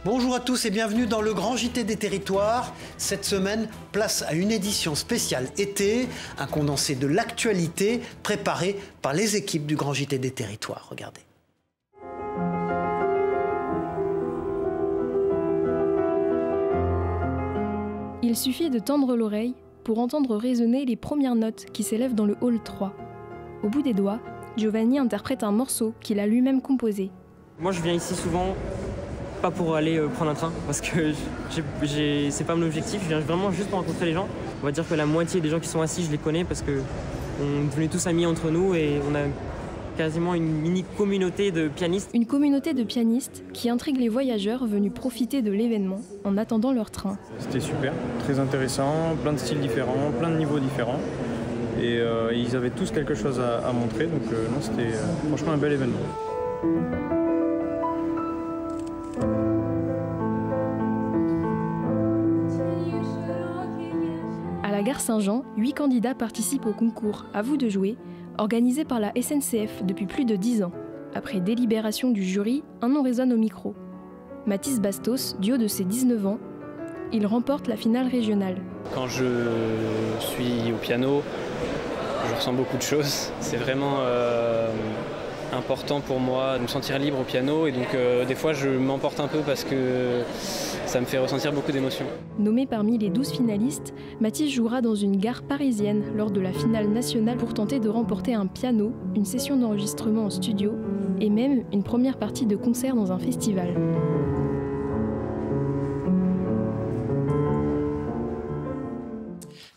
Bonjour à tous et bienvenue dans le Grand JT des Territoires. Cette semaine, place à une édition spéciale été, un condensé de l'actualité préparé par les équipes du Grand JT des Territoires. Regardez. Il suffit de tendre l'oreille pour entendre résonner les premières notes qui s'élèvent dans le hall 3. Au bout des doigts, Giovanni interprète un morceau qu'il a lui-même composé. Moi je viens ici souvent pas pour aller prendre un train parce que c'est pas mon objectif, je viens vraiment juste pour rencontrer les gens. On va dire que la moitié des gens qui sont assis je les connais parce qu'on est devenus tous amis entre nous et on a quasiment une mini communauté de pianistes. Une communauté de pianistes qui intrigue les voyageurs venus profiter de l'événement en attendant leur train. C'était super, très intéressant, plein de styles différents, plein de niveaux différents. Et ils avaient tous quelque chose à montrer, donc non, c'était franchement un bel événement. À la gare Saint-Jean, 8 candidats participent au concours À vous de jouer, organisé par la SNCF depuis plus de 10 ans. Après délibération du jury, un nom résonne au micro. Mathis Bastos, du haut de ses 19 ans, il remporte la finale régionale. Quand je suis au piano, je ressens beaucoup de choses. C'est vraiment important pour moi de me sentir libre au piano et donc des fois je m'emporte un peu parce que ça me fait ressentir beaucoup d'émotions. Nommé parmi les 12 finalistes, Mathis jouera dans une gare parisienne lors de la finale nationale pour tenter de remporter un piano, une session d'enregistrement en studio et même une première partie de concert dans un festival.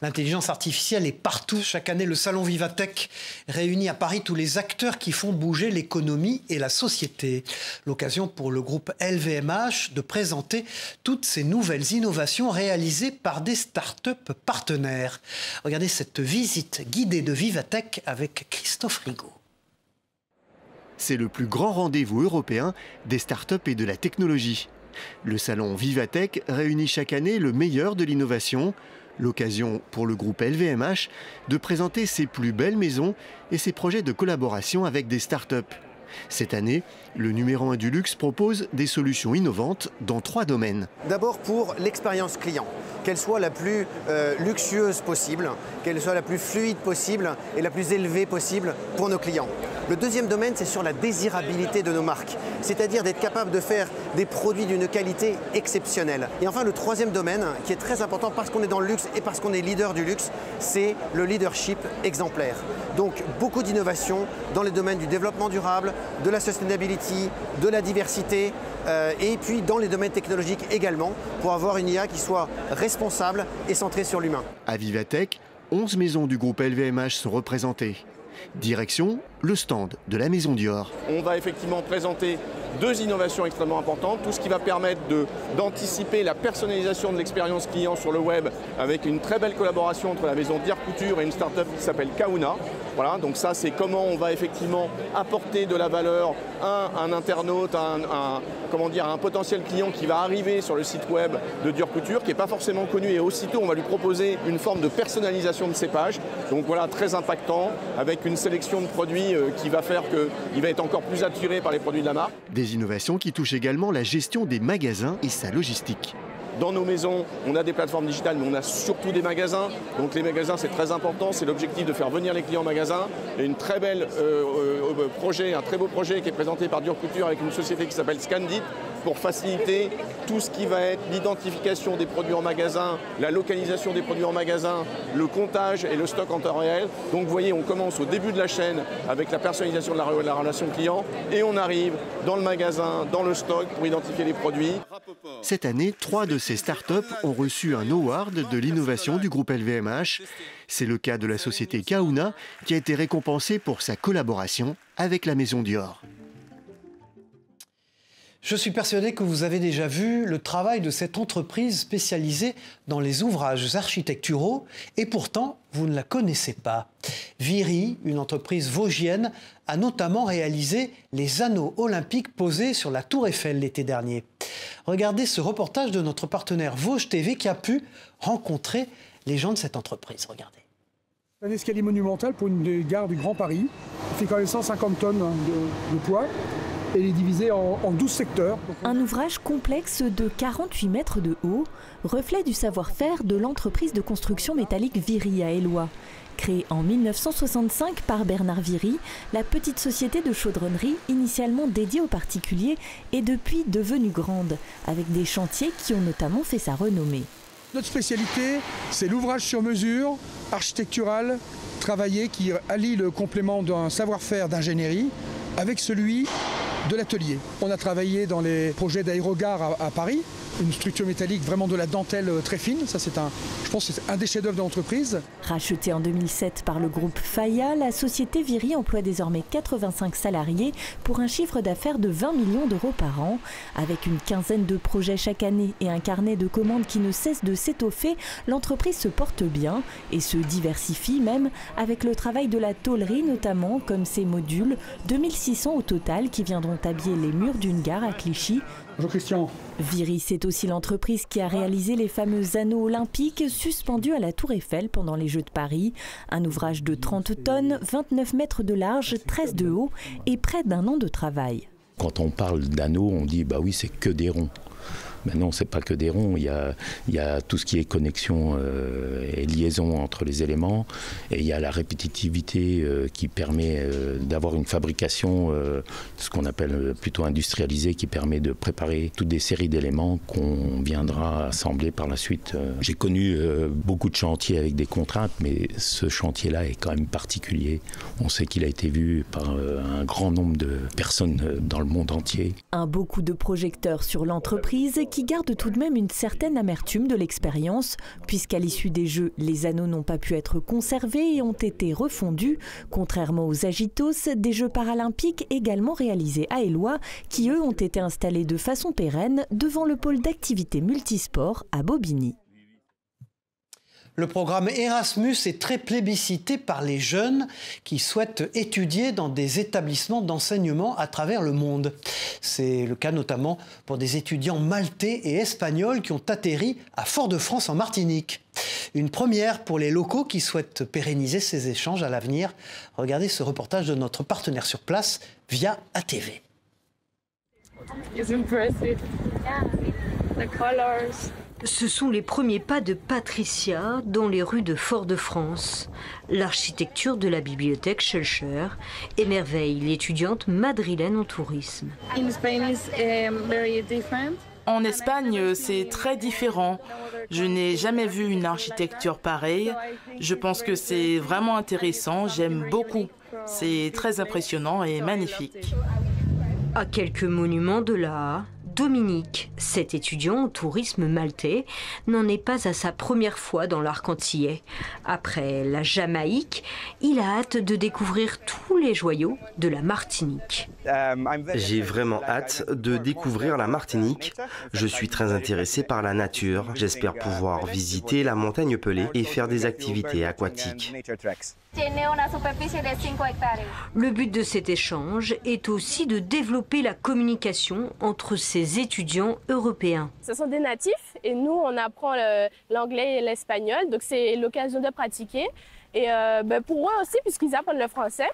L'intelligence artificielle est partout. Chaque année, le salon Vivatech réunit à Paris tous les acteurs qui font bouger l'économie et la société. L'occasion pour le groupe LVMH de présenter toutes ces nouvelles innovations réalisées par des start-up partenaires. Regardez cette visite guidée de Vivatech avec Christophe Rigaud. C'est le plus grand rendez-vous européen des start-up et de la technologie. Le salon Vivatech réunit chaque année le meilleur de l'innovation. L'occasion pour le groupe LVMH de présenter ses plus belles maisons et ses projets de collaboration avec des start-up. Cette année, le numéro 1 du luxe propose des solutions innovantes dans 3 domaines. D'abord pour l'expérience client, qu'elle soit la plus luxueuse possible, qu'elle soit la plus fluide possible et la plus élevée possible pour nos clients. Le deuxième domaine, c'est sur la désirabilité de nos marques, c'est-à-dire d'être capable de faire des produits d'une qualité exceptionnelle. Et enfin, le troisième domaine, qui est très important parce qu'on est dans le luxe et parce qu'on est leader du luxe, c'est le leadership exemplaire. Donc, beaucoup d'innovations dans les domaines du développement durable, de la sustainability, de la diversité, et puis dans les domaines technologiques également, pour avoir une IA qui soit responsable et centrée sur l'humain. À Vivatech, 11 maisons du groupe LVMH sont représentées. Direction, le stand de la Maison Dior. On va effectivement présenter 2 innovations extrêmement importantes, tout ce qui va permettre d'anticiper la personnalisation de l'expérience client sur le web avec une très belle collaboration entre la maison Dior Couture et une start-up qui s'appelle Kauna. Voilà, donc ça c'est comment on va effectivement apporter de la valeur à un internaute, à un potentiel client qui va arriver sur le site web de Dior Couture, qui n'est pas forcément connu, et aussitôt on va lui proposer une forme de personnalisation de ses pages. Donc voilà, très impactant, avec une sélection de produits qui va faire qu'il va être encore plus attiré par les produits de la marque. Des innovations qui touchent également la gestion des magasins et sa logistique. Dans nos maisons, on a des plateformes digitales, mais on a surtout des magasins. Donc les magasins, c'est très important. C'est l'objectif de faire venir les clients au magasin. Il y a une très belle un très beau projet qui est présenté par Dior Couture avec une société qui s'appelle Scandit pour faciliter tout ce qui va être l'identification des produits en magasin, la localisation des produits en magasin, le comptage et le stock en temps réel. Donc vous voyez, on commence au début de la chaîne avec la personnalisation de la relation client et on arrive dans le magasin, dans le stock pour identifier les produits. Cette année, 3 de ces startups ont reçu un award de l'innovation du groupe LVMH. C'est le cas de la société Kauna qui a été récompensée pour sa collaboration avec la Maison Dior. Je suis persuadé que vous avez déjà vu le travail de cette entreprise spécialisée dans les ouvrages architecturaux et pourtant, vous ne la connaissez pas. Viry, une entreprise vosgienne, a notamment réalisé les anneaux olympiques posés sur la Tour Eiffel l'été dernier. Regardez ce reportage de notre partenaire Vosges TV qui a pu rencontrer les gens de cette entreprise. Regardez. Un escalier monumental pour une des gares du Grand Paris. Il fait quand même 150 tonnes de poids. et les diviser en 12 secteurs. Un ouvrage complexe de 48 mètres de haut, reflet du savoir-faire de l'entreprise de construction métallique Viry à Éloie. Créée en 1965 par Bernard Viry, la petite société de chaudronnerie, initialement dédiée aux particuliers, est depuis devenue grande, avec des chantiers qui ont notamment fait sa renommée. Notre spécialité, c'est l'ouvrage sur mesure, architectural, travaillé, qui allie le complément d'un savoir-faire d'ingénierie avec celui de l'atelier. On a travaillé dans les projets d'aérogare à Paris, une structure métallique vraiment de la dentelle très fine. Ça, je pense que c'est un des chefs-d'œuvre de l'entreprise. Rachetée en 2007 par le groupe Faya, la société Viry emploie désormais 85 salariés pour un chiffre d'affaires de 20 millions d'euros par an. Avec une quinzaine de projets chaque année et un carnet de commandes qui ne cesse de s'étoffer, l'entreprise se porte bien et se diversifie même avec le travail de la tôlerie notamment, comme ces modules, 2600 au total qui viendront habiller les murs d'une gare à Clichy. Bonjour Christian. Viry, c'est aussi l'entreprise qui a réalisé les fameux anneaux olympiques suspendus à la Tour Eiffel pendant les Jeux de Paris. Un ouvrage de 30 tonnes, 29 mètres de large, 13 de haut et près d'1 an de travail. Quand on parle d'anneaux, on dit bah oui, c'est que des ronds. Mais non, c'est pas que des ronds, il y a tout ce qui est connexion et liaison entre les éléments, et il y a la répétitivité qui permet d'avoir une fabrication, ce qu'on appelle plutôt industrialisée, qui permet de préparer toutes des séries d'éléments qu'on viendra assembler par la suite. J'ai connu beaucoup de chantiers avec des contraintes, mais ce chantier-là est quand même particulier. On sait qu'il a été vu par un grand nombre de personnes dans le monde entier. Un beau coup de projecteur sur l'entreprise qui garde tout de même une certaine amertume de l'expérience, puisqu'à l'issue des Jeux, les anneaux n'ont pas pu être conservés et ont été refondus, contrairement aux Agitos, des Jeux paralympiques également réalisés à Éloie, qui eux ont été installés de façon pérenne devant le pôle d'activité multisport à Bobigny. Le programme Erasmus est très plébiscité par les jeunes qui souhaitent étudier dans des établissements d'enseignement à travers le monde. C'est le cas notamment pour des étudiants maltais et espagnols qui ont atterri à Fort-de-France en Martinique. Une première pour les locaux qui souhaitent pérenniser ces échanges à l'avenir. Regardez ce reportage de notre partenaire sur place via ATV. It's impressive. The colors. Ce sont les premiers pas de Patricia dans les rues de Fort-de-France. L'architecture de la bibliothèque Schulcher émerveille l'étudiante madrilène en tourisme. En Espagne, c'est très différent. Je n'ai jamais vu une architecture pareille. Je pense que c'est vraiment intéressant, j'aime beaucoup. C'est très impressionnant et magnifique. À quelques monuments de là, Dominique, cet étudiant au tourisme maltais, n'en est pas à sa première fois dans l'arc antillais. Après la Jamaïque, il a hâte de découvrir tous les joyaux de la Martinique. J'ai vraiment hâte de découvrir la Martinique. Je suis très intéressé par la nature. J'espère pouvoir visiter la montagne Pelée et faire des activités aquatiques. Le but de cet échange est aussi de développer la communication entre ces étudiants européens. Ce sont des natifs et nous, on apprend l'anglais et l'espagnol, donc c'est l'occasion de pratiquer. Et pour eux aussi, puisqu'ils apprennent le français.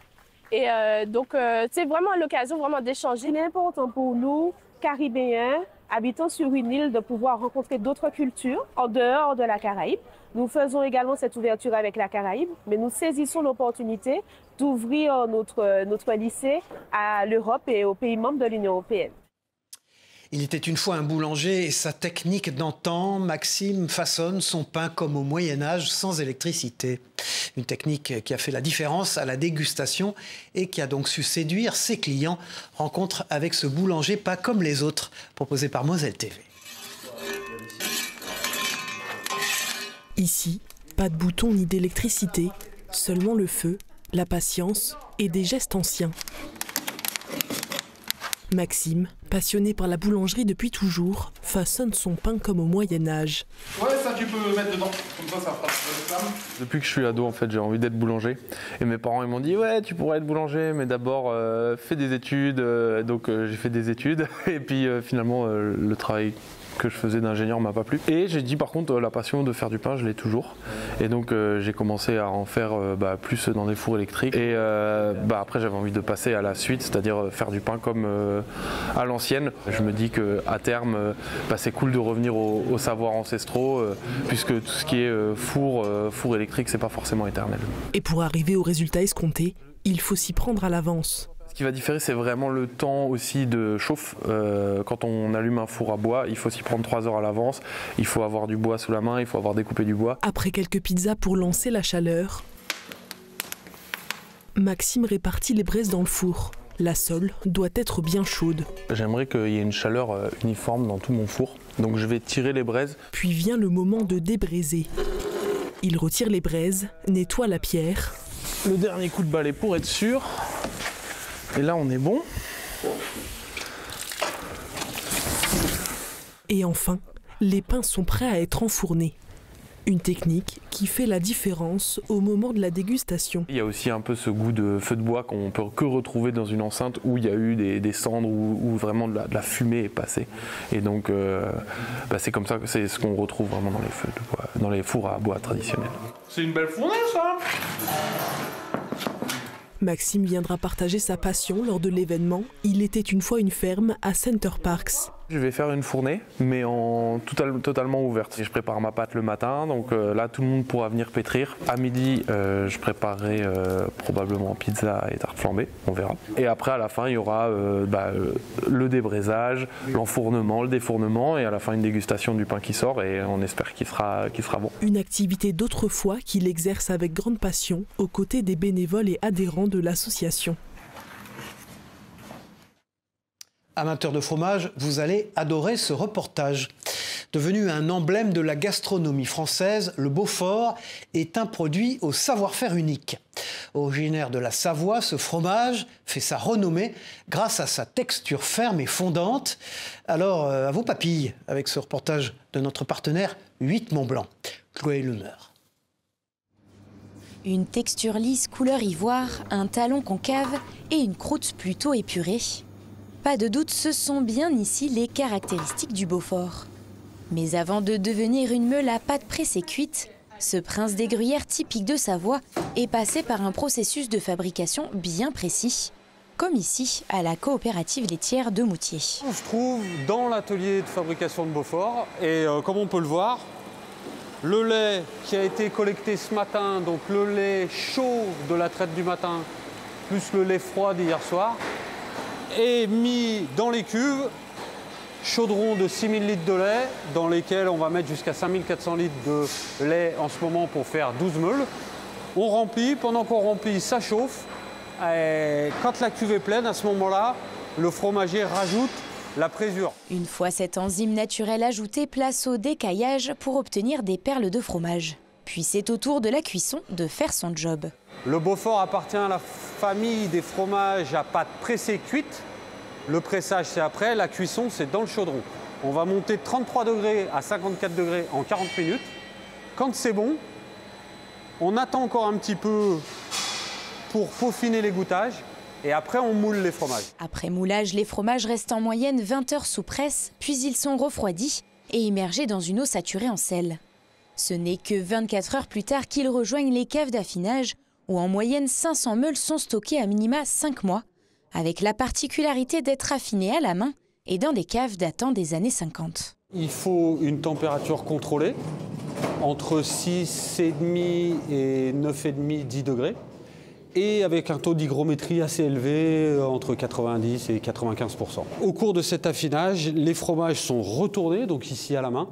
Et donc, c'est vraiment l'occasion d'échanger. Il est important pour nous, Caribéens, habitant sur une île, de pouvoir rencontrer d'autres cultures en dehors de la Caraïbe. Nous faisons également cette ouverture avec la Caraïbe, mais nous saisissons l'opportunité d'ouvrir notre lycée à l'Europe et aux pays membres de l'Union européenne. Il était une fois un boulanger et sa technique d'antan, Maxime façonne son pain comme au Moyen-Âge sans électricité. Une technique qui a fait la différence à la dégustation et qui a donc su séduire ses clients. Rencontre avec ce boulanger pas comme les autres, proposé par Moselle TV. Ici, pas de bouton ni d'électricité, seulement le feu, la patience et des gestes anciens. Maxime, passionné par la boulangerie depuis toujours, façonne son pain comme au Moyen-Âge. Ouais, ça tu peux mettre dedans, comme ça fera pas de flamme. Depuis que je suis ado, en fait, j'ai envie d'être boulanger. Et mes parents ils m'ont dit ouais, tu pourrais être boulanger, mais d'abord fais des études. Donc j'ai fait des études et puis finalement le travail que je faisais d'ingénieur m'a pas plu. Et j'ai dit par contre la passion de faire du pain, je l'ai toujours. Et donc j'ai commencé à en faire plus dans des fours électriques. Et après j'avais envie de passer à la suite, c'est-à-dire faire du pain comme à l'ancienne. Je me dis qu'à terme, c'est cool de revenir aux savoirs ancestraux, puisque tout ce qui est four électrique, c'est pas forcément éternel. Et pour arriver au résultat escompté, il faut s'y prendre à l'avance. Ce qui va différer, c'est vraiment le temps aussi de chauffe. Quand on allume un four à bois, il faut s'y prendre 3 heures à l'avance. Il faut avoir du bois sous la main, il faut avoir découpé du bois. Après quelques pizzas pour lancer la chaleur, Maxime répartit les braises dans le four. La sole doit être bien chaude. J'aimerais qu'il y ait une chaleur uniforme dans tout mon four. Donc je vais tirer les braises. Puis vient le moment de débraiser. Il retire les braises, nettoie la pierre. Le dernier coup de balai pour être sûr. Et là, on est bon. Et enfin, les pains sont prêts à être enfournés. Une technique qui fait la différence au moment de la dégustation. Il y a aussi un peu ce goût de feu de bois qu'on peut que retrouver dans une enceinte où il y a eu des cendres, où vraiment de la fumée est passée. Et donc, c'est comme ça que c'est ce qu'on retrouve vraiment dans les feux de bois, dans les fours à bois traditionnels. C'est une belle fournaise, ça! Maxime viendra partager sa passion lors de l'événement « Il était une fois une ferme » à Center Parcs. Je vais faire une fournée, mais totalement ouverte. Et je prépare ma pâte le matin, donc là tout le monde pourra venir pétrir. À midi, je préparerai probablement pizza et tarte flambée, on verra. Et après, à la fin, il y aura le débraisage, l'enfournement, le défournement, et à la fin, une dégustation du pain qui sort, et on espère qu'il sera bon. Une activité d'autrefois qu'il exerce avec grande passion, aux côtés des bénévoles et adhérents de l'association. Amateurs de fromage, vous allez adorer ce reportage. Devenu un emblème de la gastronomie française, le Beaufort est un produit au savoir-faire unique. Originaire de la Savoie, ce fromage fait sa renommée grâce à sa texture ferme et fondante. Alors, à vos papilles, avec ce reportage de notre partenaire 8 Mont-Blanc. Chloé Luneur. Une texture lisse couleur ivoire, un talon concave et une croûte plutôt épurée. Pas de doute, ce sont bien ici les caractéristiques du Beaufort. Mais avant de devenir une meule à pâte pressée cuite, ce prince des gruyères typique de Savoie est passé par un processus de fabrication bien précis, comme ici à la coopérative laitière de Moutier. On se trouve dans l'atelier de fabrication de Beaufort et comme on peut le voir, le lait qui a été collecté ce matin, donc le lait chaud de la traite du matin, plus le lait froid d'hier soir, est mis dans les cuves, chaudron de 6000 litres de lait, dans lesquels on va mettre jusqu'à 5400 litres de lait en ce moment pour faire 12 meules. On remplit, pendant qu'on remplit, ça chauffe. Et quand la cuve est pleine, à ce moment-là, le fromager rajoute la présure. Une fois cette enzyme naturelle ajoutée, place au décaillage pour obtenir des perles de fromage. Puis c'est au tour de la cuisson de faire son job. Le Beaufort appartient à la famille des fromages à pâte pressée cuite. Le pressage, c'est après. La cuisson, c'est dans le chaudron. On va monter de 33 degrés à 54 degrés en 40 minutes. Quand c'est bon, on attend encore un petit peu pour peaufiner les gouttages. Et après, on moule les fromages. Après moulage, les fromages restent en moyenne 20 heures sous presse, puis ils sont refroidis et immergés dans une eau saturée en sel. Ce n'est que 24 heures plus tard qu'ils rejoignent les caves d'affinage, où en moyenne 500 meules sont stockées à minima 5 mois, avec la particularité d'être affinées à la main et dans des caves datant des années 50. Il faut une température contrôlée, entre 6,5 et 9,5, 10 degrés, et avec un taux d'hygrométrie assez élevé, entre 90 et 95%. Au cours de cet affinage, les fromages sont retournés, donc ici à la main,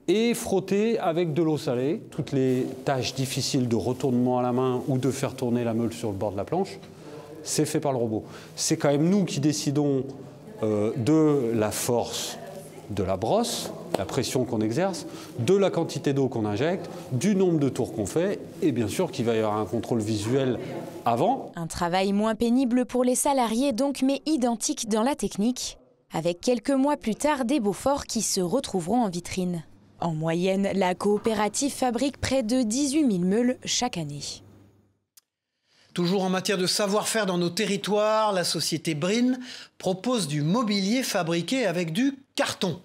et frottés avec de l'eau salée. Toutes les tâches difficiles de retournement à la main ou de faire tourner la meule sur le bord de la planche, c'est fait par le robot. C'est quand même nous qui décidons de la force de la brosse, la pression qu'on exerce, de la quantité d'eau qu'on injecte, du nombre de tours qu'on fait, et bien sûr qu'il va y avoir un contrôle visuel avant. Un travail moins pénible pour les salariés donc, mais identique dans la technique, avec quelques mois plus tard des Beauforts qui se retrouveront en vitrine. En moyenne, la coopérative fabrique près de 18 000 meules chaque année. Toujours en matière de savoir-faire dans nos territoires, la société Brin propose du mobilier fabriqué avec du Carton,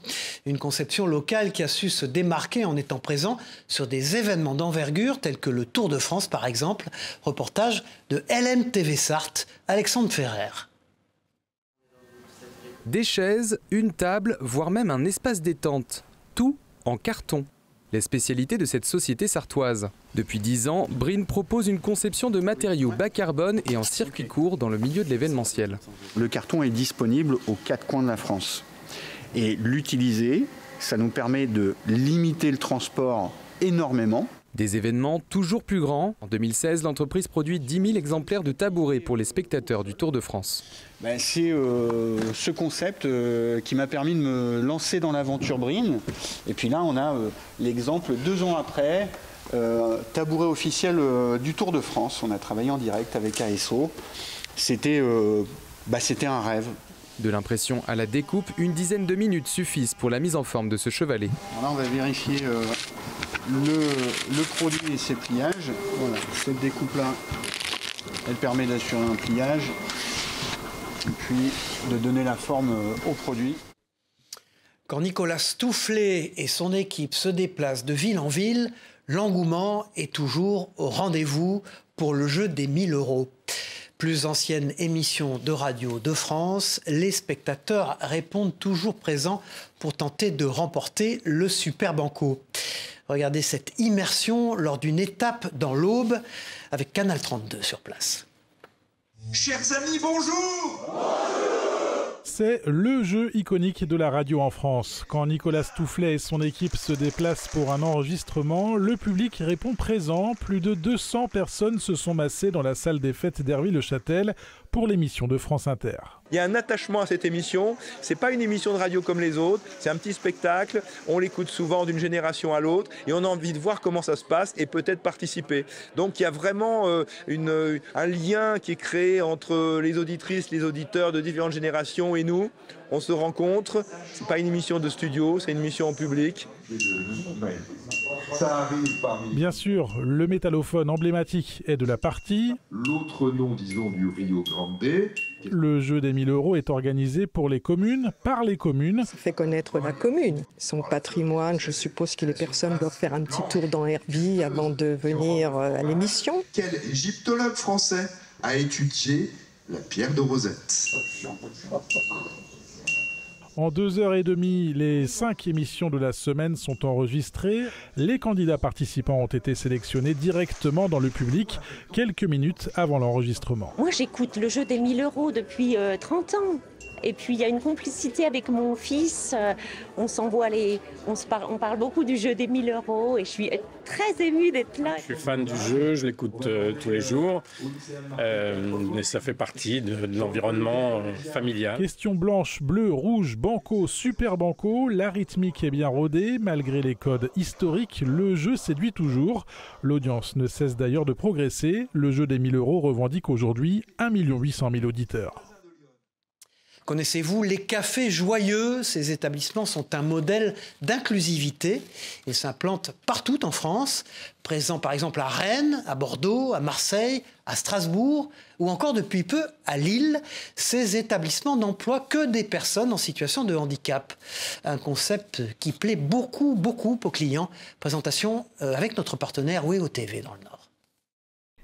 une conception locale qui a su se démarquer en étant présent sur des événements d'envergure tels que le Tour de France par exemple. Reportage de LMTV Sarthe, Alexandre Ferrer. Des chaises, une table, voire même un espace détente. Tout en carton. Les spécialités de cette société sartoise. Depuis 10 ans, Brin propose une conception de matériaux bas carbone et en circuit court dans le milieu de l'événementiel. Le carton est disponible aux 4 coins de la France. Et l'utiliser, ça nous permet de limiter le transport énormément. Des événements toujours plus grands. En 2016, l'entreprise produit 10 000 exemplaires de tabourets pour les spectateurs du Tour de France. C'est ce concept qui m'a permis de me lancer dans l'aventure Brin. Et puis là, on a l'exemple 2 ans après, tabouret officiel du Tour de France. On a travaillé en direct avec ASO. C'était un rêve. De l'impression à la découpe, une dizaine de minutes suffisent pour la mise en forme de ce chevalet. Là, on va vérifier le produit et ses pliages. Voilà, cette découpe-là, elle permet d'assurer un pliage et puis de donner la forme au produit. Quand Nicolas Stoufflet et son équipe se déplacent de ville en ville, l'engouement est toujours au rendez-vous pour le jeu des 1000 €. Plus ancienne émission de radio de France, les spectateurs répondent toujours présents pour tenter de remporter le Super Banco. Regardez cette immersion lors d'une étape dans l'Aube avec Canal 32 sur place. Chers amis, bonjour! C'est le jeu iconique de la radio en France. Quand Nicolas Stoufflet et son équipe se déplacent pour un enregistrement, le public répond présent. Plus de 200 personnes se sont massées dans la salle des fêtes d'Hervy-le-Châtel pour l'émission de France Inter. Il y a un attachement à cette émission. C'est pas une émission de radio comme les autres. C'est un petit spectacle. On l'écoute souvent d'une génération à l'autre et on a envie de voir comment ça se passe et peut-être participer. Donc il y a vraiment un lien qui est créé entre les auditrices, les auditeurs de différentes générations et nous. On se rencontre. C'est pas une émission de studio, c'est une émission en public. Ça arrive parmi... Bien sûr, le métallophone emblématique est de la partie. L'autre nom, disons, du Rio Grande. Le jeu des 1000 € est organisé pour les communes, par les communes. Ça fait connaître la commune, son patrimoine. Je suppose que les personnes doivent faire un petit tour dans Hervy avant de venir à l'émission. Quel égyptologue français a étudié la pierre de Rosette? En 2h30, les 5 émissions de la semaine sont enregistrées. Les candidats participants ont été sélectionnés directement dans le public, quelques minutes avant l'enregistrement. Moi, j'écoute le jeu des 1000 € depuis 30 ans. Et puis, il y a une complicité avec mon fils. On on parle beaucoup du jeu des 1000 € et je suis très émue d'être là. Je suis fan du jeu, je l'écoute tous les jours. Mais ça fait partie de l'environnement familial. Question blanche, bleu, rouge, banco, super banco. La rythmique est bien rodée. Malgré les codes historiques, le jeu séduit toujours. L'audience ne cesse d'ailleurs de progresser. Le jeu des 1000 € revendique aujourd'hui 1 800 000 auditeurs. Connaissez-vous les cafés joyeux? Ces établissements sont un modèle d'inclusivité. Ils s'implantent partout en France, présents par exemple à Rennes, à Bordeaux, à Marseille, à Strasbourg ou encore depuis peu à Lille. Ces établissements n'emploient que des personnes en situation de handicap. Un concept qui plaît beaucoup aux clients. Présentation avec notre partenaire WEO TV dans le Nord.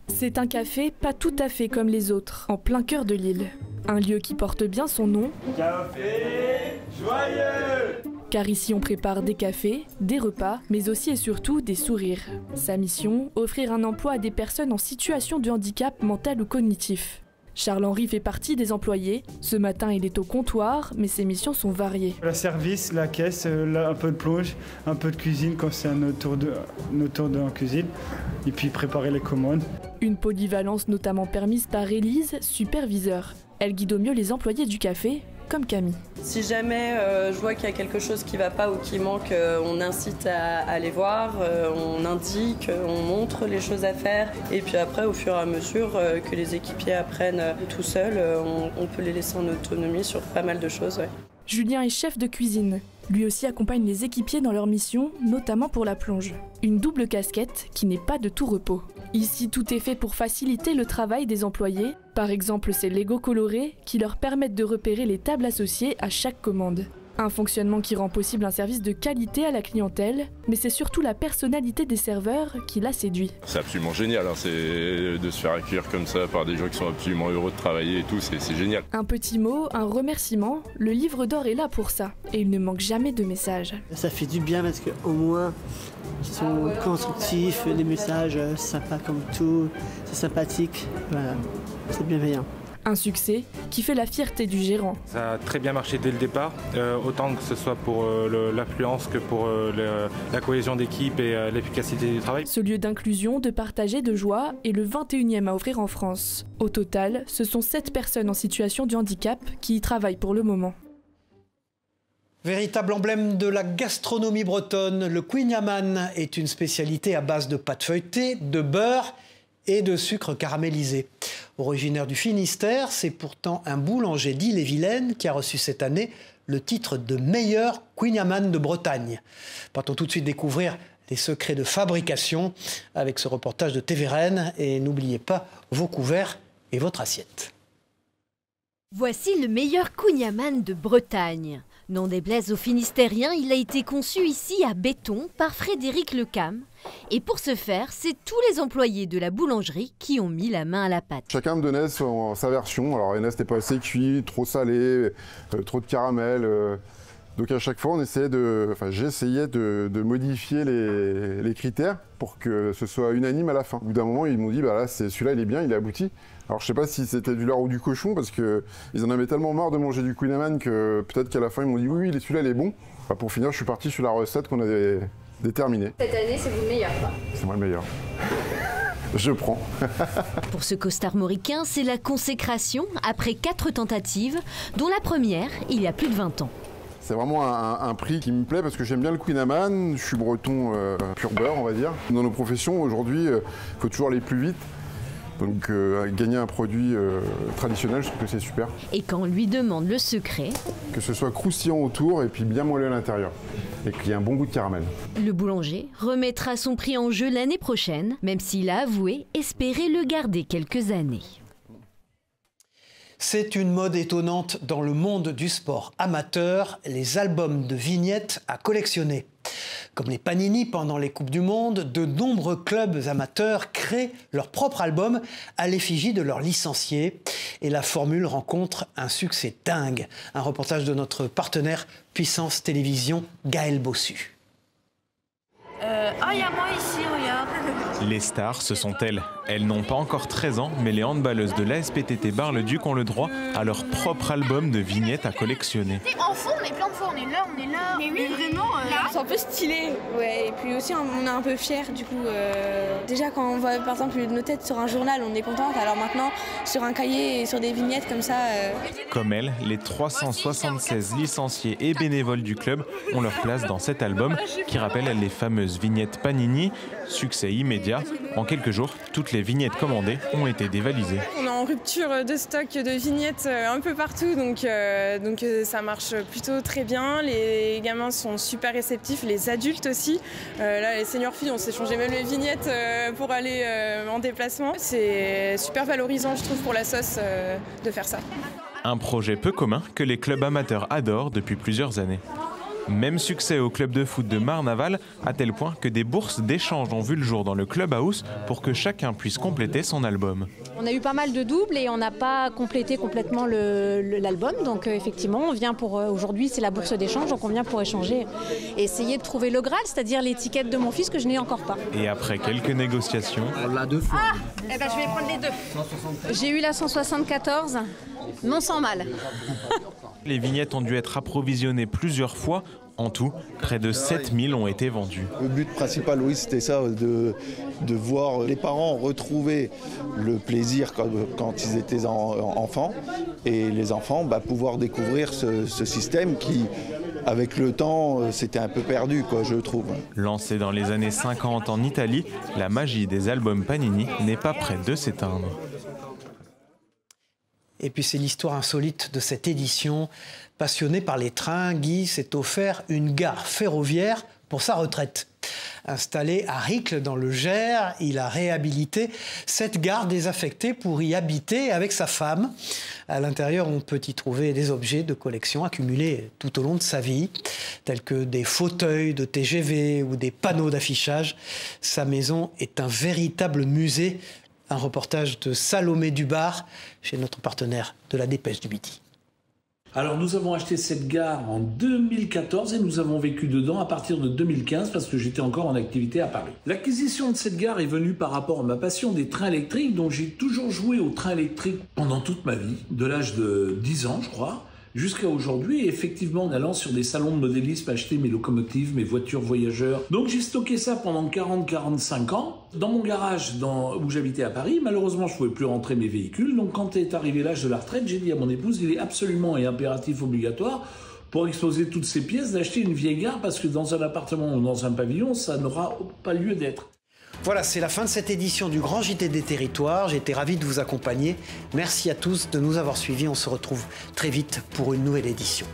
C'est un café pas tout à fait comme les autres, en plein cœur de Lille. Un lieu qui porte bien son nom. Café joyeux! Car ici on prépare des cafés, des repas, mais aussi et surtout des sourires. Sa mission, offrir un emploi à des personnes en situation de handicap mental ou cognitif. Charles-Henri fait partie des employés. Ce matin, il est au comptoir, mais ses missions sont variées. Le service, la caisse, un peu de plonge, un peu de cuisine quand c'est notre tour en cuisine, et puis préparer les commandes. Une polyvalence notamment permise par Élise, superviseur. Elle guide au mieux les employés du café, comme Camille. Si jamais je vois qu'il y a quelque chose qui ne va pas ou qui manque, on incite à aller voir, on indique, on montre les choses à faire. Et puis après, au fur et à mesure que les équipiers apprennent tout seuls, on peut les laisser en autonomie sur pas mal de choses. Ouais. Julien est chef de cuisine. Lui aussi accompagne les équipiers dans leur mission, notamment pour la plonge. Une double casquette qui n'est pas de tout repos. Ici, tout est fait pour faciliter le travail des employés. Par exemple, ces Lego colorés qui leur permettent de repérer les tables associées à chaque commande. Un fonctionnement qui rend possible un service de qualité à la clientèle, mais c'est surtout la personnalité des serveurs qui l'a séduit. C'est absolument génial, hein. C'est de se faire accueillir comme ça par des gens qui sont absolument heureux de travailler et tout, c'est génial. Un petit mot, un remerciement, le livre d'or est là pour ça, et il ne manque jamais de messages. Ça fait du bien parce qu'au moins, ils sont constructifs, les messages sympas comme tout, c'est sympathique, voilà, c'est bienveillant. Un succès qui fait la fierté du gérant. Ça a très bien marché dès le départ, autant que ce soit pour l'affluence que pour la cohésion d'équipe et l'efficacité du travail. Ce lieu d'inclusion, de partage et de joie est le 21e à ouvrir en France. Au total, ce sont 7 personnes en situation de handicap qui y travaillent pour le moment. Véritable emblème de la gastronomie bretonne, le kouign-amann est une spécialité à base de pâte feuilletée, de beurre et de sucre caramélisé. Originaire du Finistère, c'est pourtant un boulanger d'Ille-et-Vilaine qui a reçu cette année le titre de meilleur kouign-amann de Bretagne. Partons tout de suite découvrir les secrets de fabrication avec ce reportage de TV Rennes. Et n'oubliez pas vos couverts et votre assiette. Voici le meilleur kouign-amann de Bretagne. N'en déplaise aux Finistériens, il a été conçu ici à Béton par Frédéric Lecam. Et pour ce faire, c'est tous les employés de la boulangerie qui ont mis la main à la pâte. Chacun me donnait sa version. Alors, il y en a, c'était pas assez cuit, trop salé, trop de caramel. Donc à chaque fois, j'essayais de modifier les critères pour que ce soit unanime à la fin. Au bout d'un moment, ils m'ont dit, bah là, celui-là, il est bien, il est abouti. Alors je sais pas si c'était du lard ou du cochon, parce qu'ils en avaient tellement marre de manger du kouign-amann que peut-être qu'à la fin, ils m'ont dit, oui, celui-là, il est bon. Enfin, pour finir, je suis parti sur la recette qu'on avait déterminée. Cette année, c'est vous le meilleur, quoi. C'est moi le meilleur. Je prends. Pour ce costarmoricain, c'est la consécration après 4 tentatives, dont la première, il y a plus de 20 ans. C'est vraiment un prix qui me plaît parce que j'aime bien le kouign-amann, je suis breton pur beurre, on va dire. Dans nos professions, aujourd'hui, il faut toujours aller plus vite. Donc gagner un produit traditionnel, je trouve que c'est super. Et quand on lui demande le secret... Que ce soit croustillant autour et puis bien moelleux à l'intérieur. Et qu'il y ait un bon goût de caramel. Le boulanger remettra son prix en jeu l'année prochaine, même s'il a avoué espérer le garder quelques années. C'est une mode étonnante dans le monde du sport amateur, les albums de vignettes à collectionner. Comme les Panini pendant les Coupes du Monde, de nombreux clubs amateurs créent leur propre album à l'effigie de leurs licenciés. Et la formule rencontre un succès dingue. Un reportage de notre partenaire Puissance Télévision, Gaël Bossu. Il y a moi ici, regarde. Les stars, ce sont elles. Elles n'ont pas encore 13 ans, mais les handballeuses de l'ASPTT Bar-le-Duc ont le droit à leur propre album de vignettes à collectionner. En fond, on est plein de fois, on est là. Mais oui, vraiment, c'est un peu stylé. Ouais, et puis aussi, on est un peu fiers, du coup. Déjà, quand on voit, par exemple, nos têtes sur un journal, on est contente. Alors maintenant, sur un cahier et sur des vignettes comme ça... Comme elles, les 376 licenciés et bénévoles du club ont leur place dans cet album qui rappelle les fameuses vignettes Panini. Succès immédiat. En quelques jours, toutes les vignettes commandées ont été dévalisées. On est en rupture de stock de vignettes un peu partout, donc ça marche plutôt très bien. Les gamins sont super réceptifs, les adultes aussi. Là, les seniors filles, on s'est changé même les vignettes pour aller en déplacement. C'est super valorisant, je trouve, pour la sauce de faire ça. Un projet peu commun que les clubs amateurs adorent depuis plusieurs années. Même succès au club de foot de Marne-Aval, à tel point que des bourses d'échange ont vu le jour dans le clubhouse pour que chacun puisse compléter son album. On a eu pas mal de doubles et on n'a pas complété complètement l'album. Donc effectivement, on vient pour... aujourd'hui, c'est la bourse d'échange, donc on vient pour échanger et essayer de trouver le Graal, c'est-à-dire l'étiquette de mon fils que je n'ai encore pas. Et après quelques négociations... On l'a 2 fois. Je vais prendre les 2. J'ai eu la 174, non sans mal. Les vignettes ont dû être approvisionnées plusieurs fois. En tout, près de 7000 ont été vendues. Le but principal, oui, c'était ça, de voir les parents retrouver le plaisir quand ils étaient enfants et les enfants pouvoir découvrir ce système qui, avec le temps, c'était un peu perdu, je trouve. Lancée dans les années 50 en Italie, la magie des albums Panini n'est pas près de s'éteindre. Et puis c'est l'histoire insolite de cette édition. Passionné par les trains, Guy s'est offert une gare ferroviaire pour sa retraite. Installé à Ricles dans le Gers, il a réhabilité cette gare désaffectée pour y habiter avec sa femme. À l'intérieur, on peut y trouver des objets de collection accumulés tout au long de sa vie, tels que des fauteuils de TGV ou des panneaux d'affichage. Sa maison est un véritable musée. Un reportage de Salomé Dubar chez notre partenaire de la Dépêche du Midi. Alors nous avons acheté cette gare en 2014 et nous avons vécu dedans à partir de 2015 parce que j'étais encore en activité à Paris. L'acquisition de cette gare est venue par rapport à ma passion des trains électriques, dont j'ai toujours joué aux trains électriques pendant toute ma vie, de l'âge de 10 ans je crois, jusqu'à aujourd'hui, et effectivement en allant sur des salons de modélisme acheter mes locomotives, mes voitures voyageurs. Donc j'ai stocké ça pendant 40-45 ans dans mon garage où j'habitais à Paris. Malheureusement, je ne pouvais plus rentrer mes véhicules. Donc quand est arrivé l'âge de la retraite, j'ai dit à mon épouse, il est absolument et impératif obligatoire pour exposer toutes ces pièces d'acheter une vieille gare parce que dans un appartement ou dans un pavillon, ça n'aura pas lieu d'être. Voilà, c'est la fin de cette édition du Grand JT des Territoires. J'ai été ravi de vous accompagner. Merci à tous de nous avoir suivis. On se retrouve très vite pour une nouvelle édition.